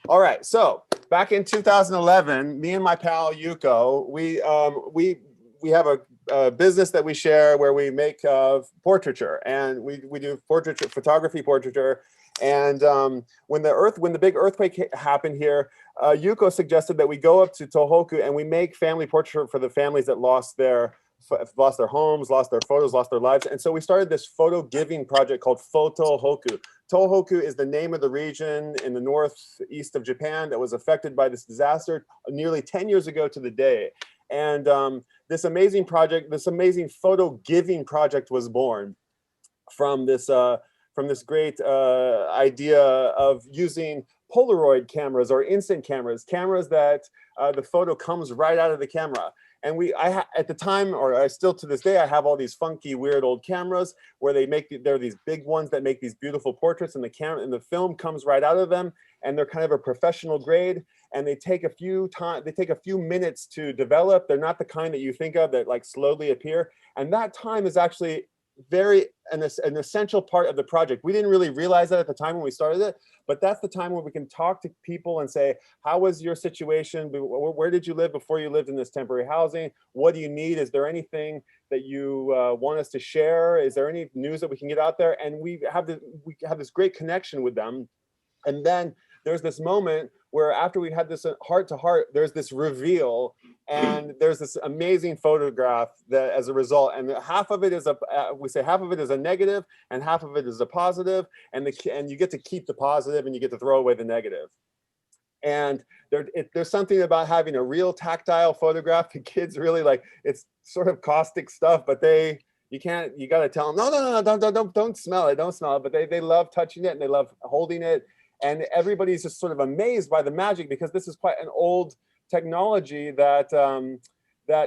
All right, so back in 2011, me and my pal Yuko, we have a business that we share where we make portraiture, and we do portraiture photography, portraiture. And when the big earthquake happened here, Yuko suggested that we go up to Tohoku and we make family portraiture for the families that lost their homes, lost their photos, lost their lives. And so we started this photo giving project called Photohoku. Tohoku is the name of the region in the northeast of Japan that was affected by this disaster nearly 10 years ago to the day. And this amazing project, this amazing photo giving project was born from this great idea of using Polaroid cameras or instant cameras that the photo comes right out of the camera. And at the time, or I still to this day, I have all these funky, weird old cameras where they're these big ones that make these beautiful portraits, and the film comes right out of them, and they're kind of a professional grade, and they take a few minutes to develop. They're not the kind that you think of that like slowly appear, and that time is actually an essential part of the project. We didn't really realize that at the time when we started it, but that's the time where we can talk to people and say, how was your situation? Where did you live before you lived in this temporary housing? What do you need? Is there anything that you want us to share? Is there any news that we can get out there? And we have this great connection with them. And then there's this moment where after we had this heart to heart, there's this reveal, and there's this amazing photograph that as a result, and half of it is half of it is a negative and half of it is a positive, and you get to keep the positive and you get to throw away the negative. And there's something about having a real tactile photograph. The kids really like, it's sort of caustic stuff, but you got to tell them, no, don't smell it, but they love touching it and they love holding it. And everybody's just sort of amazed by the magic, because this is quite an old technology that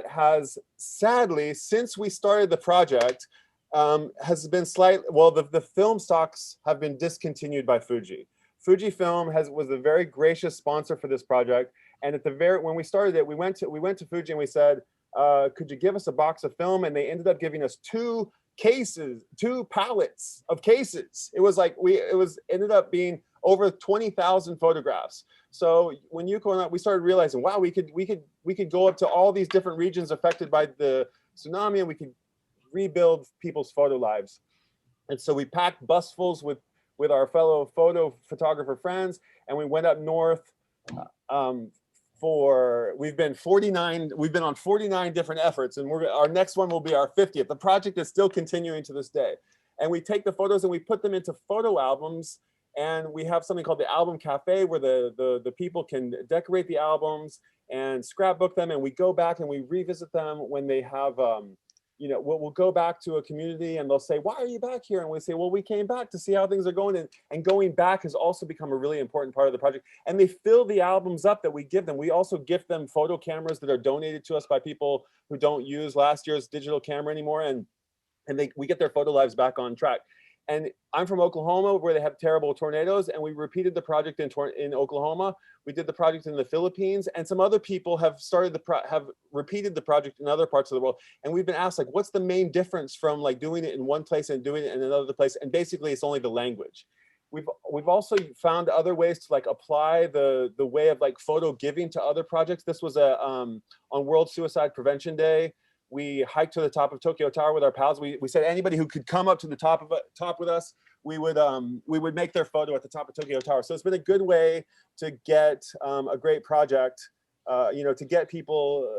has sadly, since we started the project, has been the film stocks have been discontinued by Fuji. Fujifilm was a very gracious sponsor for this project. And when we started it, we went to Fuji and we said, could you give us a box of film? And they ended up giving us two pallets of cases. It ended up being over 20,000 photographs. So when Yuko and I, we started realizing, wow, we could go up to all these different regions affected by the tsunami, and we could rebuild people's photo lives. And so we packed busfuls with our fellow photographer friends, and we went up north. We've been on 49 different efforts, and our next one will be our 50th. The project is still continuing to this day. And we take the photos and we put them into photo albums. And we have something called the Album Cafe, where the people can decorate the albums and scrapbook them. And we go back and we revisit them when they have, we'll go back to a community and they'll say, why are you back here? And we say, well, we came back to see how things are going. And going back has also become a really important part of the project. And they fill the albums up that we give them. We also gift them photo cameras that are donated to us by people who don't use last year's digital camera anymore. And we get their photo lives back on track. And I'm from Oklahoma, where they have terrible tornadoes, and we repeated the project in Oklahoma. We did the project in the Philippines, and some other people have repeated the project in other parts of the world. And we've been asked, like, what's the main difference from like doing it in one place and doing it in another place? And basically, it's only the language. We've also found other ways to like apply the way of like photo giving to other projects. This was on World Suicide Prevention Day. We hiked to the top of Tokyo Tower with our pals. We said anybody who could come up to the top with us, we would make their photo at the top of Tokyo Tower. So it's been a good way to get a great project, to get people.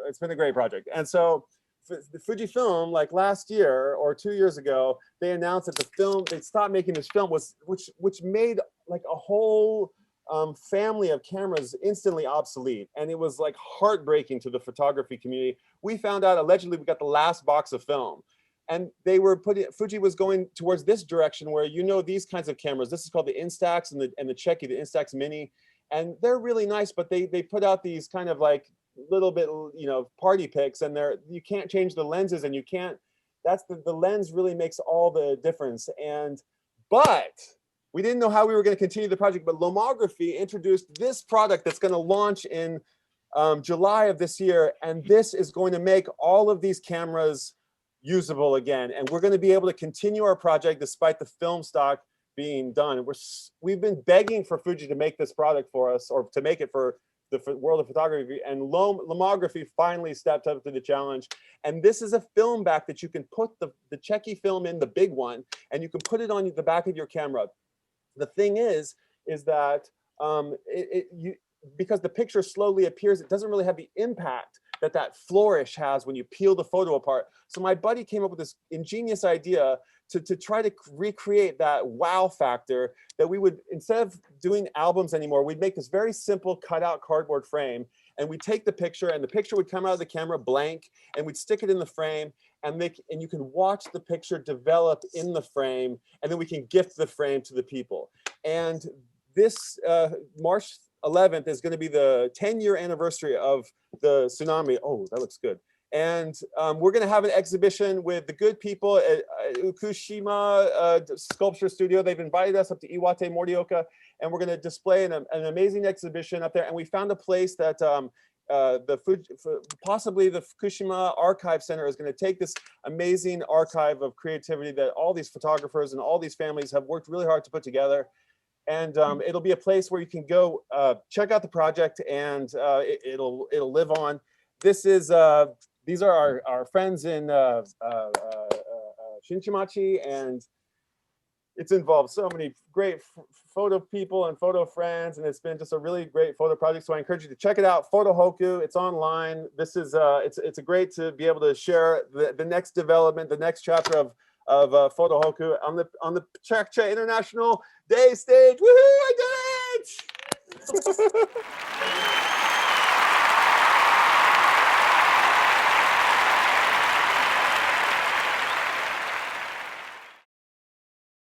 It's been a great project. And so the Fujifilm, like last year or 2 years ago, they announced that they stopped making this film, which made like a whole family of cameras instantly obsolete. And it was like heartbreaking to the photography community. We found out, allegedly, we got the last box of film, and Fuji was going towards this direction where, these kinds of cameras, this is called the Instax and the Cheki, the Instax Mini, and they're really nice, but they put out these kind of like little bit, party pics, and you can't change the lenses, and the lens really makes all the difference. But we didn't know how we were going to continue the project, but Lomography introduced this product that's going to launch in July of this year, and this is going to make all of these cameras usable again. And we're going to be able to continue our project despite the film stock being done. And we've been begging for Fuji to make this product for us, or to make it for the world of photography, and Lomography finally stepped up to the challenge. And this is a film back that you can put the Checky film in, the big one, and you can put it on the back of your camera. The thing is that because the picture slowly appears, it doesn't really have the impact that flourish has when you peel the photo apart. So my buddy came up with this ingenious idea to try to recreate that wow factor, that we would, instead of doing albums anymore, we'd make this very simple cutout cardboard frame, and we'd take the picture, and the picture would come out of the camera blank, and we'd stick it in the frame, and you can watch the picture develop in the frame, and then we can gift the frame to the people. And this March 11th is going to be the 10-year anniversary of the tsunami. Oh, that looks good. And we're going to have an exhibition with the good people at Ukushima Sculpture Studio. They've invited us up to Iwate Morioka, and we're going to display an amazing exhibition up there. And we found a place that possibly the Fukushima Archive Center is going to take this amazing archive of creativity that all these photographers and all these families have worked really hard to put together. And it'll be a place where you can go check out the project, and it'll live on. These are our friends in Shinchimachi, and it's involved so many great photo people and photo friends, and it's been just a really great photo project. So I encourage you to check it out. Photohoku, it's online. This is it's a great to be able to share the next development, the next chapter of Photohoku on the PechaKucha International Day stage. Woohoo! I did it!